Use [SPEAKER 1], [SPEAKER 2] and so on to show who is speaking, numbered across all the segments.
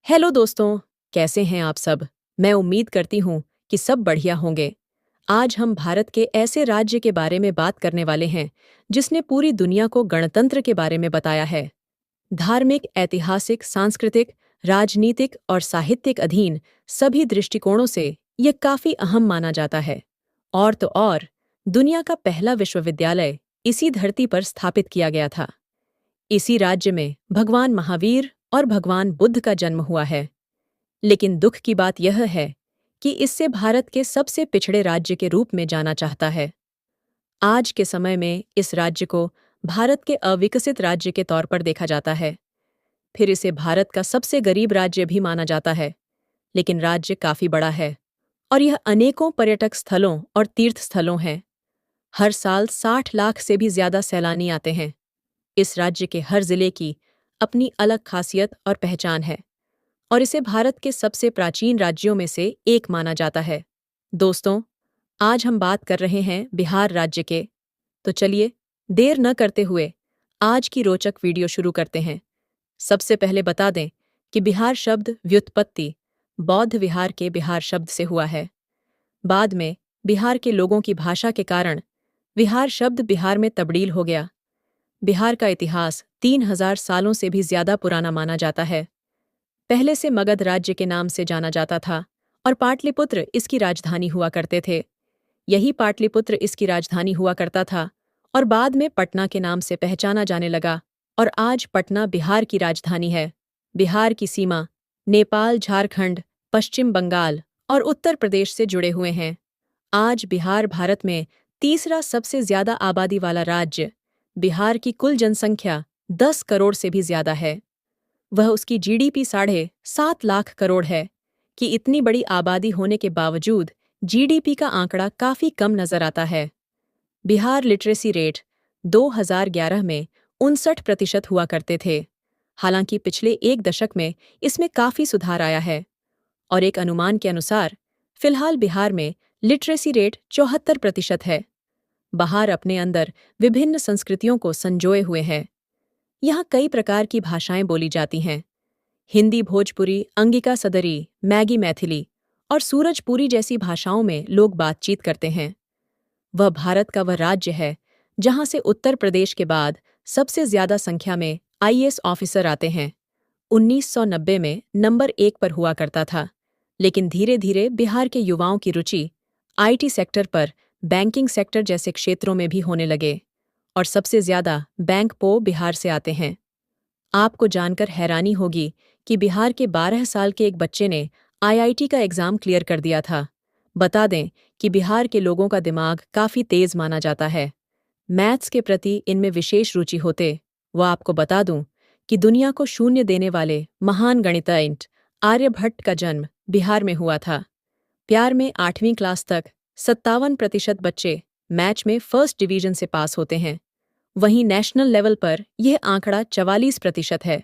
[SPEAKER 1] Hello दोस्तों, कैसे हैं आप सब। मैं उम्मीद करती हूँ कि सब बढ़िया होंगे। आज हम भारत के ऐसे राज्य के बारे में बात करने वाले हैं जिसने पूरी दुनिया को गणतंत्र के बारे में बताया है। धार्मिक, ऐतिहासिक, सांस्कृतिक, राजनीतिक और साहित्यिक अधीन सभी दृष्टिकोणों से यह काफी अहम माना जाता है। और तो और, दुनिया का पहला विश्वविद्यालय इसी धरती पर स्थापित किया गया था। इसी राज्य में भगवान महावीर और भगवान बुद्ध का जन्म हुआ है। लेकिन दुख की बात यह है कि इससे भारत के सबसे पिछड़े राज्य के रूप में जाना चाहता है। आज के समय में इस राज्य को भारत के अविकसित राज्य के तौर पर देखा जाता है। फिर इसे भारत का सबसे गरीब राज्य भी माना जाता है। लेकिन राज्य काफी बड़ा है और यह अनेकों पर्यटक स्थलों और तीर्थ स्थलों हैं। हर साल 60 लाख से भी ज्यादा सैलानी आते हैं। इस राज्य के हर जिले की अपनी अलग खासियत और पहचान है और इसे भारत के सबसे प्राचीन राज्यों में से एक माना जाता है। दोस्तों, आज हम बात कर रहे हैं बिहार राज्य के। तो चलिए, देर न करते हुए आज की रोचक वीडियो शुरू करते हैं। सबसे पहले बता दें कि बिहार शब्द व्युत्पत्ति बौद्ध विहार के बिहार शब्द से हुआ है। बाद में बिहार के लोगों की भाषा के कारण विहार शब्द बिहार में तब्दील हो गया। बिहार का इतिहास 3000 सालों से भी ज्यादा पुराना माना जाता है। पहले से मगध राज्य के नाम से जाना जाता था और पाटलिपुत्र इसकी राजधानी हुआ करते थे। यही पाटलिपुत्र इसकी राजधानी हुआ करता था और बाद में पटना के नाम से पहचाना जाने लगा और आज पटना बिहार की राजधानी है। बिहार की सीमा नेपाल, झारखंड, पश्चिम बंगाल और उत्तर प्रदेश से जुड़े हुए हैं। आज बिहार भारत में तीसरा सबसे ज्यादा आबादी वाला राज्य। बिहार की कुल जनसंख्या 10 करोड़ से भी ज्यादा है। वह उसकी जीडीपी 7.5 लाख करोड़ है कि इतनी बड़ी आबादी होने के बावजूद जीडीपी का आंकड़ा काफी कम नजर आता है। बिहार लिटरेसी रेट 2011 में 59% हुआ करते थे। हालांकि पिछले एक दशक में इसमें काफी सुधार आया है और एक अनुमान के अनुसार फिलहाल बिहार में लिटरेसी रेट 74% है। बिहार अपने अंदर विभिन्न संस्कृतियों को संजोए हुए है। यहाँ कई प्रकार की भाषाएं बोली जाती हैं। हिंदी, भोजपुरी, अंगिका सदरी, मैगी मैथिली और सूरजपुरी जैसी भाषाओं में लोग बातचीत करते हैं। वह भारत का वह राज्य है जहां से उत्तर प्रदेश के बाद सबसे ज्यादा संख्या में आईएएस ऑफिसर आते हैं। 1990 में नंबर 1 पर हुआ करता था, लेकिन धीरे धीरे बिहार के युवाओं की रुचि आईटी सेक्टर पर बैंकिंग सेक्टर जैसे क्षेत्रों में भी होने लगे और सबसे ज्यादा बैंक बिहार से आते हैं। आपको जानकर हैरानी होगी कि बिहार के 12 साल के एक बच्चे ने आईआईटी का एग्जाम क्लियर कर दिया था। बता दें कि बिहार के लोगों का दिमाग काफी तेज माना जाता है। मैथ्स के प्रति इनमें विशेष रुचि होते। वह आपको बता दूं कि दुनिया को शून्य देने वाले महान गणितज्ञ आर्यभट्ट का जन्म बिहार में हुआ था। प्यार में 8वीं क्लास तक 57% बच्चे मैच में फर्स्ट डिवीजन से पास होते हैं। वहीं नेशनल लेवल पर यह आंकड़ा 44% है।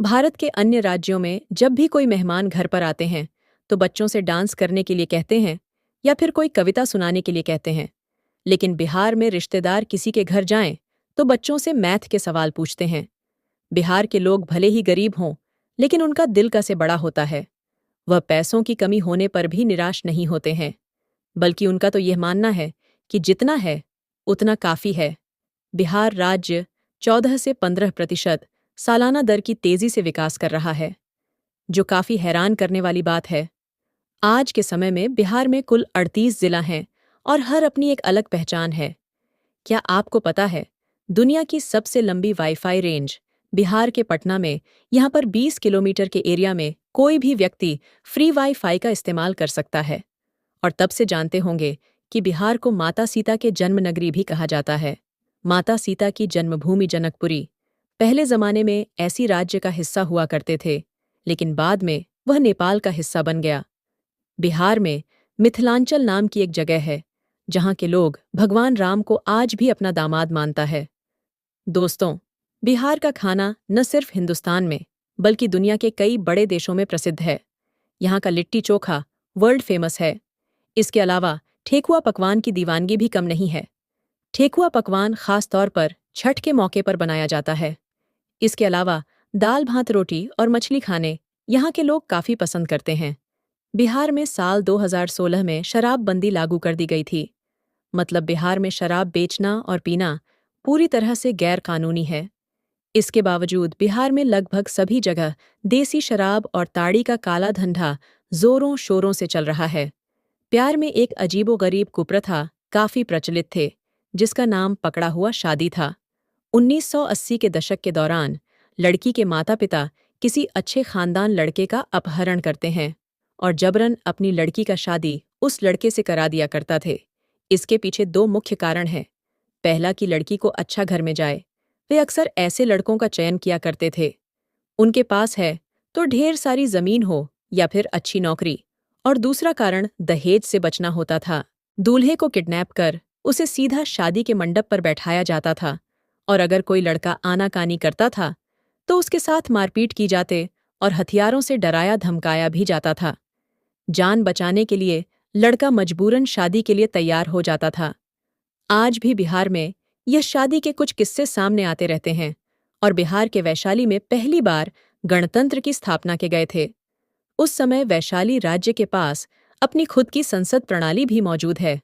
[SPEAKER 1] भारत के अन्य राज्यों में जब भी कोई मेहमान घर पर आते हैं तो बच्चों से डांस करने के लिए कहते हैं या फिर कोई कविता सुनाने के लिए कहते हैं। लेकिन बिहार में रिश्तेदार किसी के घर जाएं तो बच्चों से मैथ के सवाल पूछते हैं। बिहार के लोग भले ही गरीब हों, लेकिन उनका दिल का से बड़ा होता है। वह पैसों की कमी होने पर भी निराश नहीं होते हैं, बल्कि उनका तो यह मानना है कि जितना है उतना काफी है। बिहार राज्य 14 से 15% सालाना दर की तेजी से विकास कर रहा है, जो काफी हैरान करने वाली बात है। आज के समय में बिहार में कुल 38 जिला हैं और हर अपनी एक अलग पहचान है। क्या आपको पता है, दुनिया की सबसे लंबी वाईफाई रेंज बिहार के पटना में। यहाँ पर 20 किलोमीटर के एरिया में कोई भी व्यक्ति फ्री वाईफाई का इस्तेमाल कर सकता है। और तब से जानते होंगे कि बिहार को माता सीता के जन्मनगरी भी कहा जाता है। माता सीता की जन्मभूमि जनकपुरी पहले जमाने में ऐसी राज्य का हिस्सा हुआ करते थे, लेकिन बाद में वह नेपाल का हिस्सा बन गया। बिहार में मिथिलांचल नाम की एक जगह है जहां के लोग भगवान राम को आज भी अपना दामाद मानता है। दोस्तों, बिहार का खाना न सिर्फ हिंदुस्तान में बल्कि दुनिया के कई बड़े देशों में प्रसिद्ध है। यहाँ का लिट्टी चोखा वर्ल्ड फेमस है। इसके अलावा ठेकुआ पकवान की दीवानगी भी कम नहीं है। ठेकुआ पकवान खास तौर पर छठ के मौके पर बनाया जाता है। इसके अलावा दाल भात रोटी और मछली खाने यहाँ के लोग काफ़ी पसंद करते हैं। बिहार में साल 2016 में शराबबंदी लागू कर दी गई थी। मतलब बिहार में शराब बेचना और पीना पूरी तरह से गैर कानूनी है। इसके बावजूद बिहार में लगभग सभी जगह देसी शराब और ताड़ी का काला धंधा जोरों शोरों से चल रहा है। प्यार में एक अजीबोगरीब कुप्रथा काफी प्रचलित थे, जिसका नाम पकड़ा हुआ शादी था। 1980 के दशक के दौरान लड़की के माता-पिता किसी अच्छे खानदान लड़के का अपहरण करते हैं और जबरन अपनी लड़की का शादी उस लड़के से करा दिया करता थे। इसके पीछे दो मुख्य कारण हैं। पहला कि लड़की को अच्छा घर में जाए। वे अक्सर ऐसे लड़कों का चयन किया करते थे। उनके पास है तो ढेर सारी जमीन हो या फिर अच्छी नौकरी। और दूसरा कारण दहेज से बचना होता था। दूल्हे को किडनैप कर उसे सीधा शादी के मंडप पर बैठाया जाता था और अगर कोई लड़का आनाकानी करता था तो उसके साथ मारपीट की जाते और हथियारों से डराया धमकाया भी जाता था। जान बचाने के लिए लड़का मजबूरन शादी के लिए तैयार हो जाता था। आज भी बिहार में यह शादी के कुछ किस्से सामने आते रहते हैं और बिहार के वैशाली में पहली बार गणतंत्र की स्थापना के गए थे। उस समय वैशाली राज्य के पास अपनी खुद की संसद प्रणाली भी मौजूद है।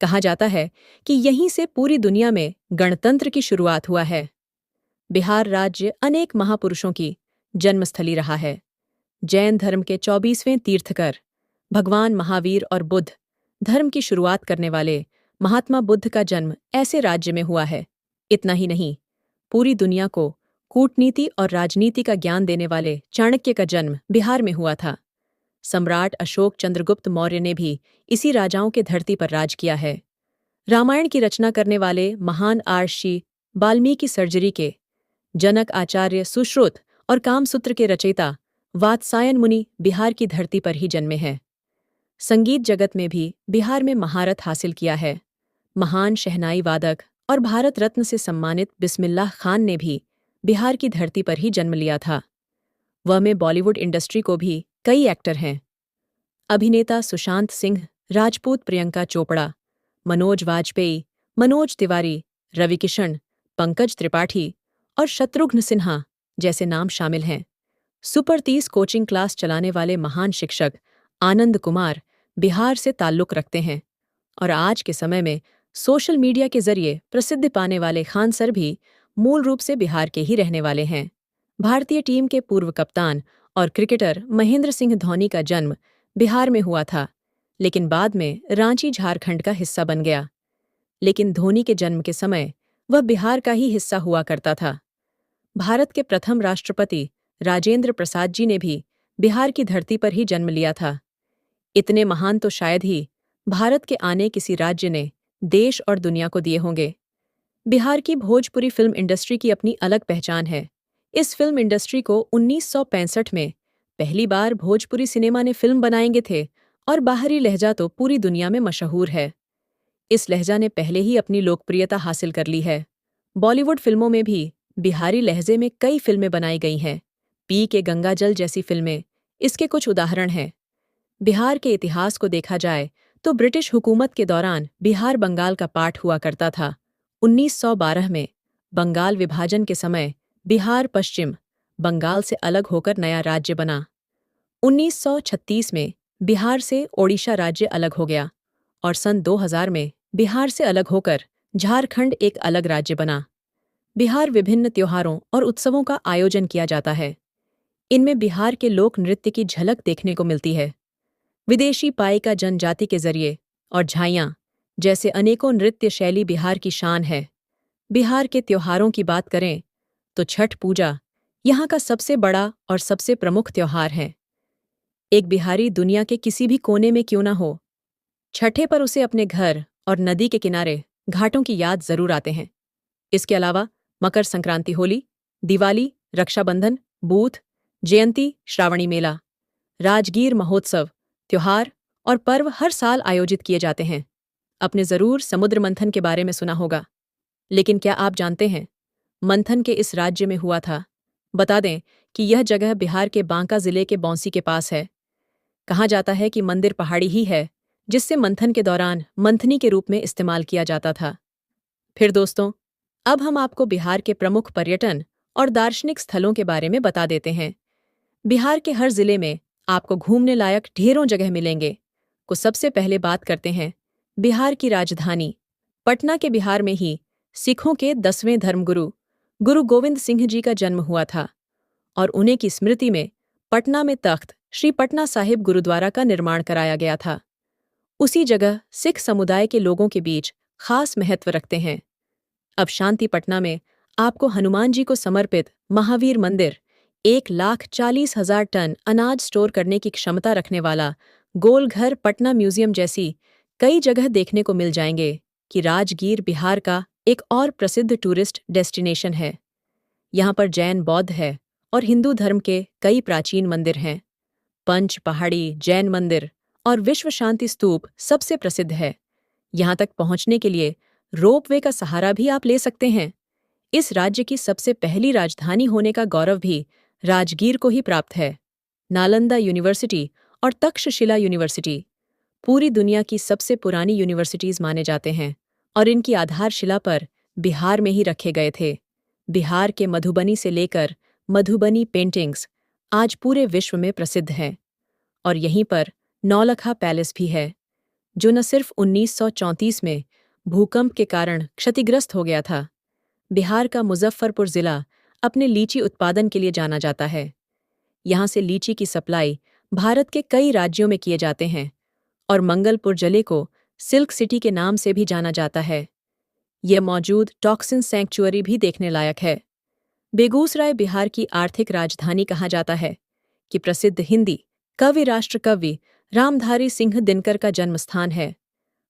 [SPEAKER 1] कहा जाता है कि यहीं से पूरी दुनिया में गणतंत्र की शुरुआत हुआ है। बिहार राज्य अनेक महापुरुषों की जन्मस्थली रहा है। जैन धर्म के 24वें तीर्थकर भगवान महावीर और बुद्ध धर्म की शुरुआत करने वाले महात्मा बुद्ध का जन्म ऐसे राज्य में हुआ है। इतना ही नहीं, पूरी दुनिया को कूटनीति और राजनीति का ज्ञान देने वाले चाणक्य का जन्म बिहार में हुआ था। सम्राट अशोक चंद्रगुप्त मौर्य ने भी इसी राजाओं के धरती पर राज किया है। रामायण की रचना करने वाले महान आर्षि वाल्मीकि सर्जरी के जनक आचार्य सुश्रुत और कामसूत्र के रचयिता वात्सायन मुनि बिहार की धरती पर ही जन्मे हैं। संगीत जगत में भी बिहार में महारत हासिल किया है। महान शहनाई वादक और भारत रत्न से सम्मानित बिस्मिल्लाह खान ने भी बिहार की धरती पर ही जन्म लिया था। वह में बॉलीवुड इंडस्ट्री को भी कई एक्टर हैं। अभिनेता सुशांत सिंह राजपूत, प्रियंका चोपड़ा, मनोज वाजपेयी, मनोज तिवारी, रवि किशन, पंकज त्रिपाठी और शत्रुघ्न सिन्हा जैसे नाम शामिल हैं। सुपर 30 कोचिंग क्लास चलाने वाले महान शिक्षक आनंद कुमार बिहार से ताल्लुक रखते हैं और आज के समय में सोशल मीडिया के जरिए प्रसिद्धि पाने वाले खान सर भी मूल रूप से बिहार के ही रहने वाले हैं। भारतीय टीम के पूर्व कप्तान और क्रिकेटर महेंद्र सिंह धोनी का जन्म बिहार में हुआ था, लेकिन बाद में रांची झारखंड का हिस्सा बन गया। लेकिन धोनी के जन्म के समय वह बिहार का ही हिस्सा हुआ करता था। भारत के प्रथम राष्ट्रपति राजेंद्र प्रसाद जी ने भी बिहार की धरती पर ही जन्म लिया था। इतने महान तो शायद ही भारत के आने किसी राज्य ने देश और दुनिया को दिए होंगे। बिहार की भोजपुरी फिल्म इंडस्ट्री की अपनी अलग पहचान है। इस फिल्म इंडस्ट्री को 1965 में पहली बार भोजपुरी सिनेमा ने फिल्म बनाएंगे थे और बाहरी लहजा तो पूरी दुनिया में मशहूर है। इस लहजा ने पहले ही अपनी लोकप्रियता हासिल कर ली है। बॉलीवुड फिल्मों में भी बिहारी लहजे में कई फिल्में बनाई गई हैं। पी के गंगाजल जैसी फिल्में इसके कुछ उदाहरण हैं। बिहार के इतिहास को देखा जाए तो ब्रिटिश हुकूमत के दौरान बिहार बंगाल का पार्ट हुआ करता था। 1912 में बंगाल विभाजन के समय बिहार पश्चिम बंगाल से अलग होकर नया राज्य बना। 1936 में बिहार से ओडिशा राज्य अलग हो गया और सन 2000 में बिहार से अलग होकर झारखंड एक अलग राज्य बना। बिहार विभिन्न त्योहारों और उत्सवों का आयोजन किया जाता है। इनमें बिहार के लोक नृत्य की झलक देखने को मिलती है। विदेशी पाइका जनजाति के जरिए और झाइयाँ जैसे अनेकों नृत्य शैली बिहार की शान है। बिहार के त्योहारों की बात करें तो छठ पूजा यहाँ का सबसे बड़ा और सबसे प्रमुख त्योहार है। एक बिहारी दुनिया के किसी भी कोने में क्यों न हो, छठे पर उसे अपने घर और नदी के किनारे घाटों की याद जरूर आते हैं। इसके अलावा मकर संक्रांति, होली, दिवाली, रक्षाबंधन, बूथ, जयंती, श्रावणी मेला, राजगीर महोत्सव, त्योहार और पर्व हर साल आयोजित किए जाते हैं। आपने जरूर समुद्र मंथन के बारे में सुना होगा, लेकिन क्या आप जानते हैं मंथन के इस राज्य में हुआ था? बता दें कि यह जगह बिहार के बांका जिले के बौंसी के पास है। कहा जाता है कि मंदिर पहाड़ी ही है जिससे मंथन के दौरान मंथनी के रूप में इस्तेमाल किया जाता था। फिर दोस्तों, अब हम आपको बिहार के प्रमुख पर्यटन और दार्शनिक स्थलों के बारे में बता देते हैं। बिहार के हर जिले में आपको घूमने लायक ढेरों जगह मिलेंगे। को सबसे पहले बात करते हैं बिहार की राजधानी पटना के। बिहार में ही सिखों के 10वें धर्मगुरु गुरु गोविंद सिंह जी का जन्म हुआ था और उन्हीं की स्मृति में पटना में तख्त श्री पटना साहिब गुरुद्वारा का निर्माण कराया गया था। उसी जगह सिख समुदाय के लोगों के बीच खास महत्व रखते हैं। अब शांति पटना में आपको हनुमान जी को समर्पित महावीर मंदिर, 1,40,000 टन अनाज स्टोर करने की क्षमता रखने वाला गोलघर पटना म्यूजियम जैसी कई जगह देखने को मिल जाएंगे कि राजगीर बिहार का एक और प्रसिद्ध टूरिस्ट डेस्टिनेशन है। यहाँ पर जैन बौद्ध है और हिंदू धर्म के कई प्राचीन मंदिर हैं। पंच पहाड़ी जैन मंदिर और विश्व शांति स्तूप सबसे प्रसिद्ध है। यहाँ तक पहुँचने के लिए रोपवे का सहारा भी आप ले सकते हैं। इस राज्य की सबसे पहली राजधानी होने का गौरव भी राजगीर को ही प्राप्त है। नालंदा यूनिवर्सिटी और तक्षशिला यूनिवर्सिटी पूरी दुनिया की सबसे पुरानी यूनिवर्सिटीज माने जाते हैं और इनकी आधारशिला पर बिहार में ही रखे गए थे। बिहार के मधुबनी से लेकर मधुबनी पेंटिंग्स आज पूरे विश्व में प्रसिद्ध हैं और यहीं पर नौलखा पैलेस भी है, जो न सिर्फ 1934 में भूकंप के कारण क्षतिग्रस्त हो गया था। बिहार का मुजफ्फरपुर जिला अपने लीची उत्पादन के लिए जाना जाता है। यहाँ से लीची की सप्लाई भारत के कई राज्यों में किए जाते हैं और मंगलपुर जिले को सिल्क सिटी के नाम से भी जाना जाता है। यह मौजूद टॉक्सिन सैंक्चुअरी भी देखने लायक है। बेगूसराय बिहार की आर्थिक राजधानी कहा जाता है कि प्रसिद्ध हिंदी कवि राष्ट्र कवि रामधारी सिंह दिनकर का जन्मस्थान है।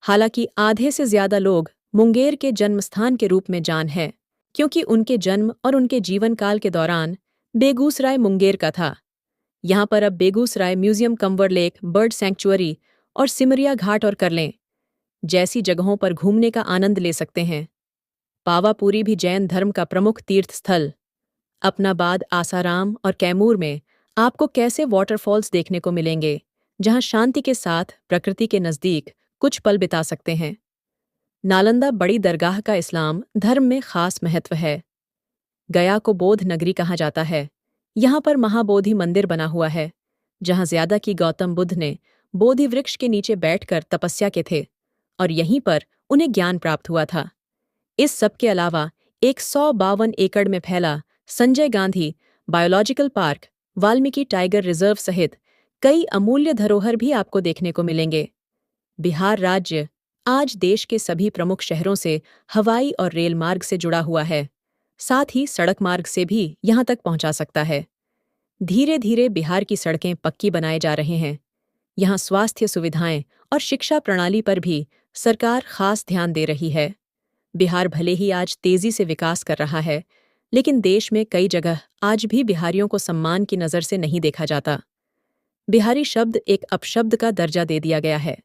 [SPEAKER 1] हालांकि आधे से ज्यादा लोग मुंगेर के जन्मस्थान के रूप में जान है, क्योंकि उनके जन्म और उनके जीवन काल के दौरान बेगूसराय मुंगेर का था। यहाँ पर अब Begusarai museum, Kanwar lake bird sanctuary और सिमरिया घाट और करलें जैसी जगहों पर घूमने का आनंद ले सकते हैं। पावापुरी भी जैन धर्म का प्रमुख तीर्थ स्थल। अपनाबाद, आसाराम और कैमूर में आपको कैसे वाटरफॉल्स देखने को मिलेंगे, जहां शांति के साथ प्रकृति के नज़दीक कुछ पल बिता सकते हैं। नालंदा बड़ी दरगाह का इस्लाम धर्म में खास महत्व है। गया को बोध नगरी कहा जाता है। यहाँ पर महाबोधि मंदिर बना हुआ है, जहाँ ज्यादा की गौतम बुद्ध ने बोधि वृक्ष के नीचे बैठकर तपस्या के थे और यहीं पर उन्हें ज्ञान प्राप्त हुआ था। इस सब के अलावा 152 एकड़ में फैला Sanjay Gandhi biological park, Valmiki tiger reserve सहित कई अमूल्य धरोहर भी आपको देखने को मिलेंगे। बिहार राज्य आज देश के सभी प्रमुख शहरों से हवाई और रेल मार्ग से जुड़ा हुआ है, साथ ही सड़क मार्ग से भी यहां तक पहुंचा सकता है। धीरे धीरे बिहार की सड़कें पक्की बनाए जा रहे हैं। यहाँ स्वास्थ्य सुविधाएं और शिक्षा प्रणाली पर भी सरकार खास ध्यान दे रही है। बिहार भले ही आज तेजी से विकास कर रहा है, लेकिन देश में कई जगह आज भी बिहारियों को सम्मान की नज़र से नहीं देखा जाता। बिहारी शब्द एक अपशब्द का दर्जा दे दिया गया है,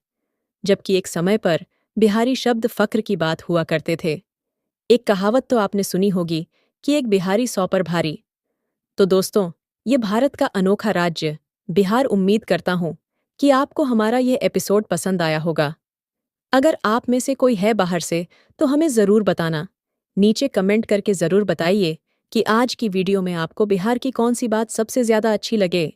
[SPEAKER 1] जबकि एक समय पर बिहारी शब्द फक्र की बात हुआ करते थे। एक कहावत तो आपने सुनी होगी कि एक बिहारी 100 पर भारी। तो दोस्तों, ये भारत का अनोखा राज्य बिहार, उम्मीद करता हूँ कि आपको हमारा ये एपिसोड पसंद आया होगा। अगर आप में से कोई है बाहर से, तो हमें ज़रूर बताना। नीचे कमेंट करके ज़रूर बताइए कि आज की वीडियो में आपको बिहार की कौन सी बात सबसे ज़्यादा अच्छी लगे।